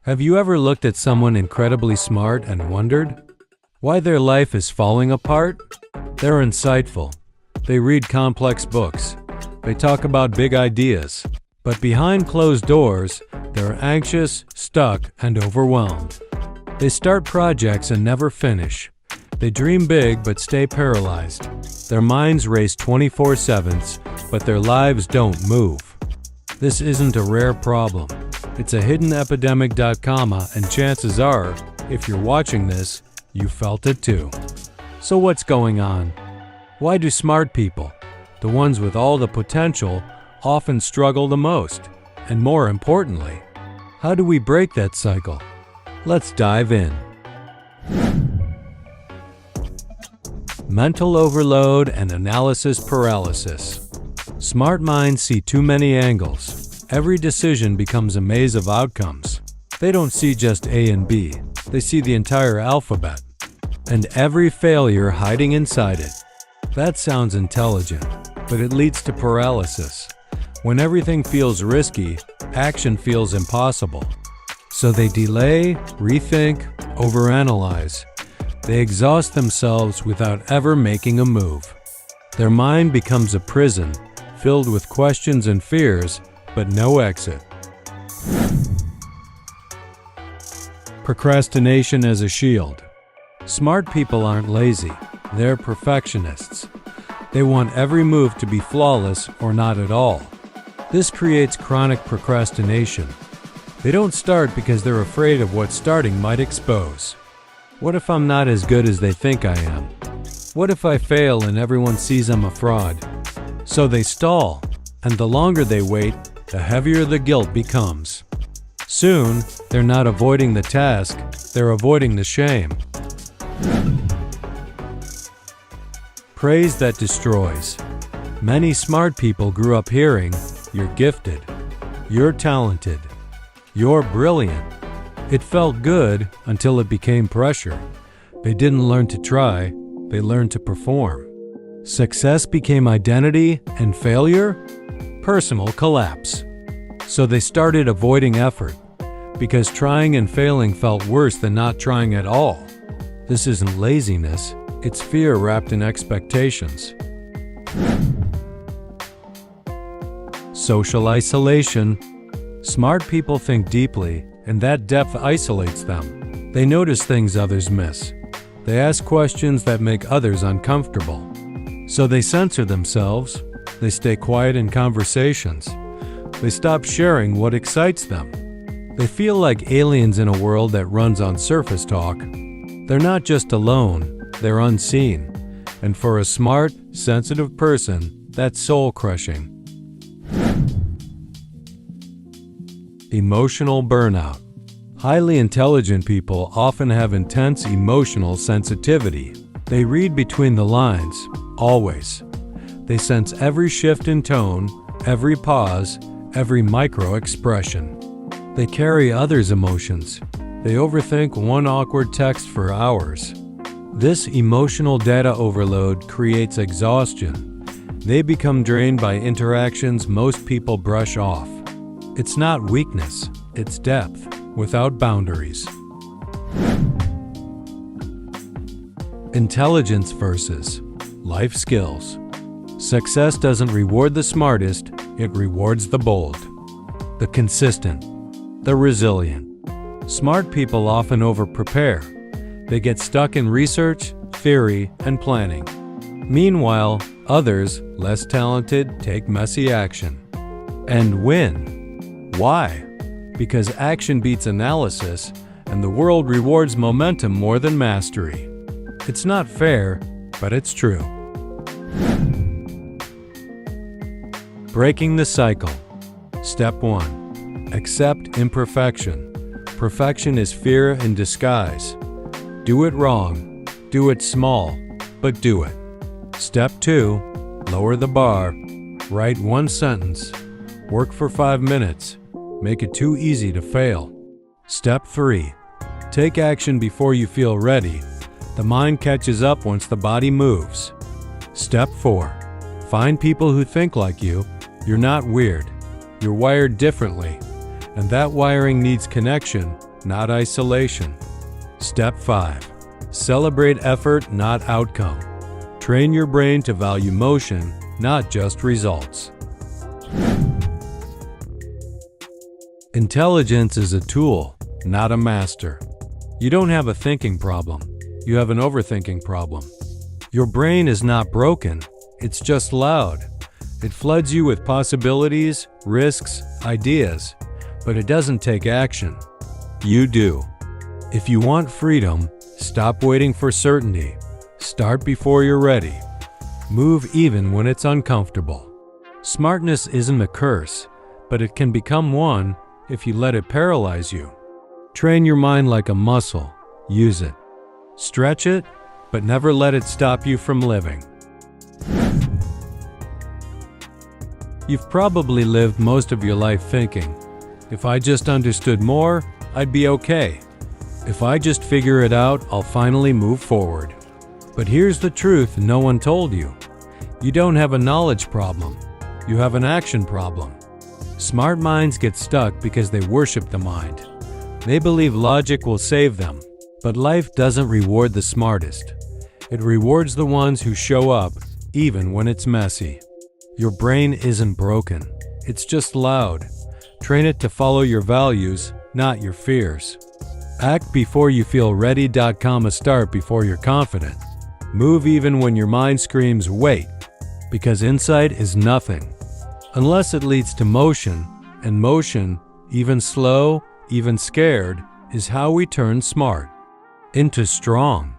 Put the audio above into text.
Have you ever looked at someone incredibly smart and wondered why their life is falling apart? They're insightful. They read complex books. They talk about big ideas. But behind closed doors, they're anxious, stuck, and overwhelmed. They start projects and never finish. They dream big but stay paralyzed. Their minds race 24/7, but their lives don't move. This isn't a rare problem. It's a hidden epidemic. And chances are, if you're watching this, you felt it too. So what's going on? Why do smart people, the ones with all the potential, often struggle the most? And more importantly, how do we break that cycle? Let's dive in. Mental overload and analysis paralysis. Smart minds see too many angles. Every decision becomes a maze of outcomes. They don't see just A and B. They see the entire alphabet, and every failure hiding inside it. That sounds intelligent, but it leads to paralysis. When everything feels risky, action feels impossible. So they delay, rethink, overanalyze. They exhaust themselves without ever making a move. Their mind becomes a prison, filled with questions and fears, but no exit. Procrastination as a shield. Smart people aren't lazy, they're perfectionists. They want every move to be flawless or not at all. This creates chronic procrastination. They don't start because they're afraid of what starting might expose. What if I'm not as good as they think I am? What if I fail and everyone sees I'm a fraud? So they stall, and the longer they wait, the heavier the guilt becomes. Soon, they're not avoiding the task, they're avoiding the shame. Praise that destroys. Many smart people grew up hearing, "You're gifted," "You're talented," "You're brilliant." It felt good until it became pressure. They didn't learn to try, they learned to perform. Success became identity, and failure? Personal collapse. So they started avoiding effort, because trying and failing felt worse than not trying at all. This isn't laziness, it's fear wrapped in expectations. Social isolation. Smart people think deeply, and that depth isolates them. They notice things others miss. They ask questions that make others uncomfortable. So they censor themselves. They stay quiet in conversations. They stop sharing what excites them. They feel like aliens in a world that runs on surface talk. They're not just alone, they're unseen. And for a smart, sensitive person, that's soul-crushing. Emotional burnout. Highly intelligent people often have intense emotional sensitivity. They read between the lines, always. They sense every shift in tone, every pause, every micro-expression. They carry others' emotions. They overthink one awkward text for hours. This emotional data overload creates exhaustion. They become drained by interactions most people brush off. It's not weakness, it's depth, without boundaries. Intelligence versus life skills. Success doesn't reward the smartest, it rewards the bold, the consistent, the resilient. Smart people often over-prepare. They get stuck in research, theory, and planning. Meanwhile, others, less talented, take messy action and win. Why? Because action beats analysis, and the world rewards momentum more than mastery. It's not fair, but it's true. Breaking the cycle. Step 1. Accept imperfection. Perfection is fear in disguise. Do it wrong. Do it small, but do it. Step 2. Lower the bar. Write one sentence. Work for 5 minutes. Make it too easy to fail. Step 3. Take action before you feel ready. The mind catches up once the body moves. Step 4. Find people who think like you. You're not weird. You're wired differently. And that wiring needs connection, not isolation. Step 5. Celebrate effort, not outcome. Train your brain to value motion, not just results. Intelligence is a tool, not a master. You don't have a thinking problem. You have an overthinking problem. Your brain is not broken. It's just loud. It floods you with possibilities, risks, ideas, but it doesn't take action. You do. If you want freedom, stop waiting for certainty. Start before you're ready. Move even when it's uncomfortable. Smartness isn't a curse, but it can become one if you let it paralyze you. Train your mind like a muscle. Use it. Stretch it, but never let it stop you from living. You've probably lived most of your life thinking, if I just understood more, I'd be okay. If I just figure it out, I'll finally move forward. But here's the truth no one told you. You don't have a knowledge problem. You have an action problem. Smart minds get stuck because they worship the mind. They believe logic will save them. But life doesn't reward the smartest. It rewards the ones who show up, even when it's messy. Your brain isn't broken. It's just loud. Train it to follow your values, not your fears. Act before you feel ready. Start before you're confident. Move even when your mind screams, wait, because insight is nothing unless it leads to motion, and motion, even slow, even scared, is how we turn smart into strong.